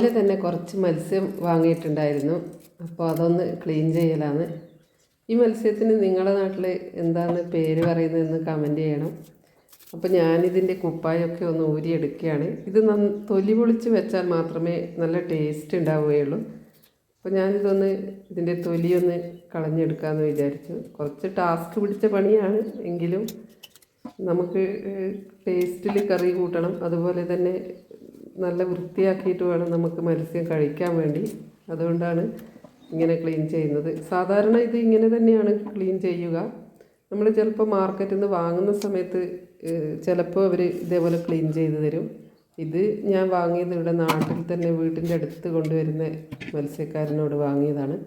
രാവിലെ തന്നെ കുറച്ച് മത്സ്യം വാങ്ങിയിട്ടുണ്ടായിരുന്നു. അപ്പോൾ അതൊന്ന് ക്ലീൻ ചെയ്യലാണ്. ഈ മത്സ്യത്തിന് നിങ്ങളുടെ നാട്ടിൽ എന്താണ് പേര് പറയുന്നതെന്ന് കമൻറ്റ് ചെയ്യണം. അപ്പോൾ ഞാനിതിൻ്റെ കുപ്പായൊക്കെ ഒന്ന് ഊരിയെടുക്കുകയാണ്. ഇത് തൊലി പൊളിച്ച് വെച്ചാൽ മാത്രമേ നല്ല ടേസ്റ്റ് ഉണ്ടാവുകയുള്ളൂ. അപ്പോൾ ഞാനിതൊന്ന് ഇതിൻ്റെ തൊലിയൊന്ന് കളഞ്ഞെടുക്കാമെന്ന് വിചാരിച്ചു. കുറച്ച് ടാസ്ക് പിടിച്ച പണിയാണ്, എങ്കിലും നമുക്ക് ടേസ്റ്റിൽ കറി കൂട്ടണം. അതുപോലെ തന്നെ നല്ല വൃത്തിയാക്കിയിട്ട് വേണം നമുക്ക് മത്സ്യം കഴിക്കാൻ വേണ്ടി. അതുകൊണ്ടാണ് ഇങ്ങനെ ക്ലീൻ ചെയ്യുന്നത്. സാധാരണ ഇത് ഇങ്ങനെ തന്നെയാണ് ക്ലീൻ ചെയ്യുക. നമ്മൾ ചിലപ്പോൾ മാർക്കറ്റിൽ നിന്ന് വാങ്ങുന്ന സമയത്ത് ചിലപ്പോൾ അവർ ഇതേപോലെ ക്ലീൻ ചെയ്ത് തരും. ഇത് ഞാൻ വാങ്ങിയത് ഇവിടെ നാട്ടിൽ തന്നെ വീട്ടിൻ്റെ അടുത്ത് കൊണ്ടുവരുന്ന മത്സ്യക്കാരനോട് വാങ്ങിയതാണ്.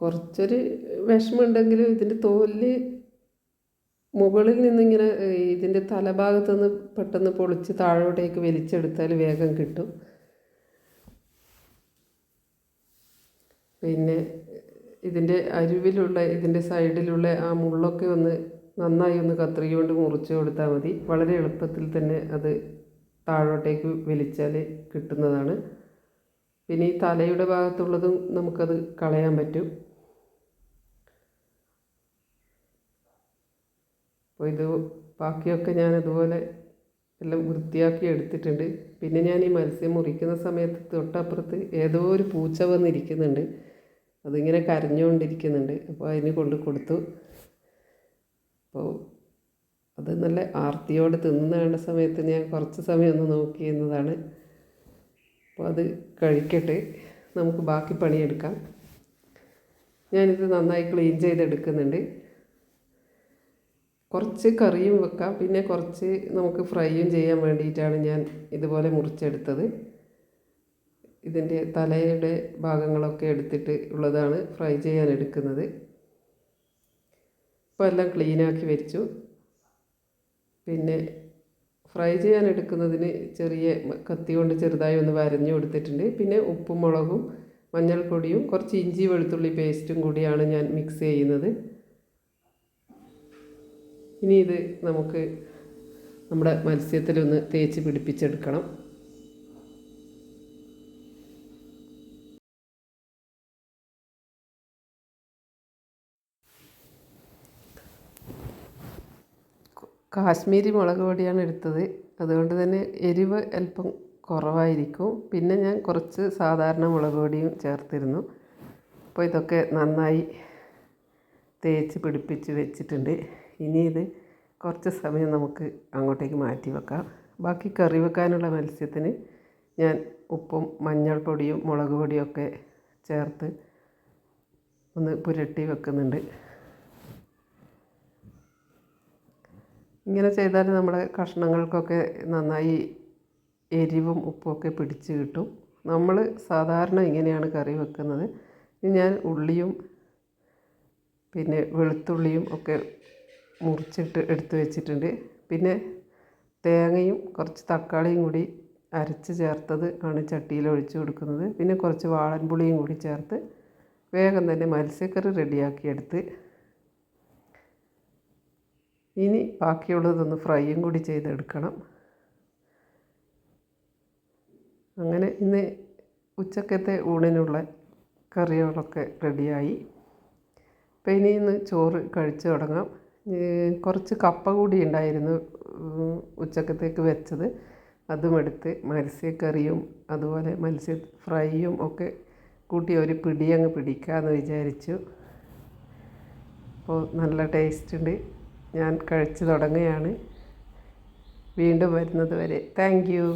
കുറച്ചൊരു വിഷമമുണ്ടെങ്കിലും ഇതിൻ്റെ തോല് മുകളിൽ നിന്നിങ്ങനെ ഇതിൻ്റെ തലഭാഗത്ത് നിന്ന് പെട്ടെന്ന് പൊളിച്ച് താഴോട്ടേക്ക് വലിച്ചെടുത്താൽ വേഗം കിട്ടും. പിന്നെ ഇതിൻ്റെ അരിവിലുള്ള ഇതിൻ്റെ സൈഡിലുള്ള ആ മുള്ളൊക്കെ ഒന്ന് നന്നായി ഒന്ന് കത്രിക കൊണ്ട് മുറിച്ച് കൊടുത്താൽ മതി. വളരെ എളുപ്പത്തിൽ തന്നെ അത് താഴോട്ടേക്ക് വലിച്ചാൽ കിട്ടുന്നതാണ്. പിന്നെ ഈ തലയുടെ ഭാഗത്തുള്ളതും നമുക്കത് കളയാൻ പറ്റും. അപ്പോൾ ഇത് ബാക്കിയൊക്കെ ഞാനതുപോലെ എല്ലാം വൃത്തിയാക്കി എടുത്തിട്ടുണ്ട്. പിന്നെ ഞാൻ ഈ മത്സ്യം മുറിക്കുന്ന സമയത്ത് തൊട്ടപ്പുറത്ത് ഏതോ ഒരു പൂച്ച വന്നിരിക്കുന്നുണ്ട്. അതിങ്ങനെ കരഞ്ഞുകൊണ്ടിരിക്കുന്നുണ്ട്. അപ്പോൾ അതിന് കൊടുത്തു. അപ്പോൾ അത് നല്ല ആർത്തിയോടെ തിന്നുന്ന സമയത്ത് ഞാൻ കുറച്ച് സമയം ഒന്ന് നോക്കി എന്നതാണ്. അപ്പോൾ അത് കഴിക്കട്ടെ, നമുക്ക് ബാക്കി പണിയെടുക്കാം. ഞാനിത് നന്നായി ക്ലീൻ ചെയ്തെടുക്കുന്നുണ്ട്. കുറച്ച് കറിയും വെക്കാം, പിന്നെ കുറച്ച് നമുക്ക് ഫ്രൈയും ചെയ്യാൻ വേണ്ടിയിട്ടാണ് ഞാൻ ഇതുപോലെ മുറിച്ചെടുത്തത്. ഇതിൻ്റെ തലയുടെ ഭാഗങ്ങളൊക്കെ എടുത്തിട്ട് ഉള്ളതാണ് ഫ്രൈ ചെയ്യാൻ എടുക്കുന്നത്. ഇപ്പോൾ എല്ലാം ക്ലീനാക്കി വെച്ചു. പിന്നെ ഫ്രൈ ചെയ്യാൻ എടുക്കുന്നതിന് ചെറിയ കത്തി കൊണ്ട് ചെറുതായി ഒന്ന് വരഞ്ഞു കൊടുത്തിട്ടുണ്ട്. പിന്നെ ഉപ്പും മുളകും മഞ്ഞൾപ്പൊടിയും കുറച്ച് ഇഞ്ചി വെളുത്തുള്ളി പേസ്റ്റും കൂടിയാണ് ഞാൻ മിക്സ് ചെയ്യുന്നത്. ഇനി ഇത് നമുക്ക് നമ്മുടെ മത്സ്യത്തിലൊന്ന് തേച്ച് പിടിപ്പിച്ചെടുക്കണം. കാശ്മീരി മുളക് പൊടിയാണ് എടുത്തത്. അതുകൊണ്ട് തന്നെ എരിവ് അല്പം കുറവായിരിക്കും. പിന്നെ ഞാൻ കുറച്ച് സാധാരണ മുളക് പൊടിയും ചേർത്തിരുന്നു. അപ്പോൾ ഇതൊക്കെ നന്നായി തേച്ച് പിടിപ്പിച്ച് വെച്ചിട്ടുണ്ട്. ഇനി ഇത് കുറച്ച് സമയം നമുക്ക് അങ്ങോട്ടേക്ക് മാറ്റി വെക്കാം. ബാക്കി കറി വെക്കാനുള്ള മത്സ്യത്തിന് ഞാൻ ഉപ്പും മഞ്ഞൾപ്പൊടിയും മുളക് പൊടിയൊക്കെ ചേർത്ത് ഒന്ന് പുരട്ടി വെക്കുന്നുണ്ട്. ഇങ്ങനെ ചെയ്താൽ നമ്മുടെ കഷ്ണങ്ങൾക്കൊക്കെ നന്നായി എരിവും ഉപ്പുമൊക്കെ പിടിച്ച് കിട്ടും. നമ്മൾ സാധാരണ ഇങ്ങനെയാണ് കറി വെക്കുന്നത്. ഞാൻ ഉള്ളിയും പിന്നെ വെളുത്തുള്ളിയും ഒക്കെ മുറിച്ചിട്ട് എടുത്ത് വെച്ചിട്ടുണ്ട്. പിന്നെ തേങ്ങയും കുറച്ച് തക്കാളിയും കൂടി അരച്ച് ചേർത്തത് ആണ് ചട്ടിയിൽ ഒഴിച്ച് കൊടുക്കുന്നത്. പിന്നെ കുറച്ച് വാളൻപുളിയും കൂടി ചേർത്ത് വേഗം തന്നെ മത്സ്യക്കറി റെഡിയാക്കിയെടുത്ത് ഇനി ബാക്കിയുള്ളതൊന്ന് ഫ്രൈയും കൂടി ചെയ്തെടുക്കണം. അങ്ങനെ ഇന്ന് ഉച്ചക്കത്തെ ഊണിനുള്ള കറികളൊക്കെ റെഡിയായി. അപ്പോൾ ഇനി ഇന്ന് ചോറ് കഴിച്ചു തുടങ്ങാം. കുറച്ച് കപ്പ കൂടി ഉണ്ടായിരുന്നു ഉച്ചക്കത്തേക്ക് വെച്ചത്. അതും എടുത്ത് മത്സ്യക്കറിയും അതുപോലെ മത്സ്യ ഫ്രൈയും ഒക്കെ കൂട്ടി ഒരു പിടി അങ്ങ് പിടിക്കാമെന്ന് വിചാരിച്ചു. അപ്പോൾ നല്ല ടേസ്റ്റ് ഉണ്ട്. ഞാൻ കഴിച്ചു തുടങ്ങുകയാണ്. വീണ്ടും വരുന്നത് വരെ താങ്ക് യു.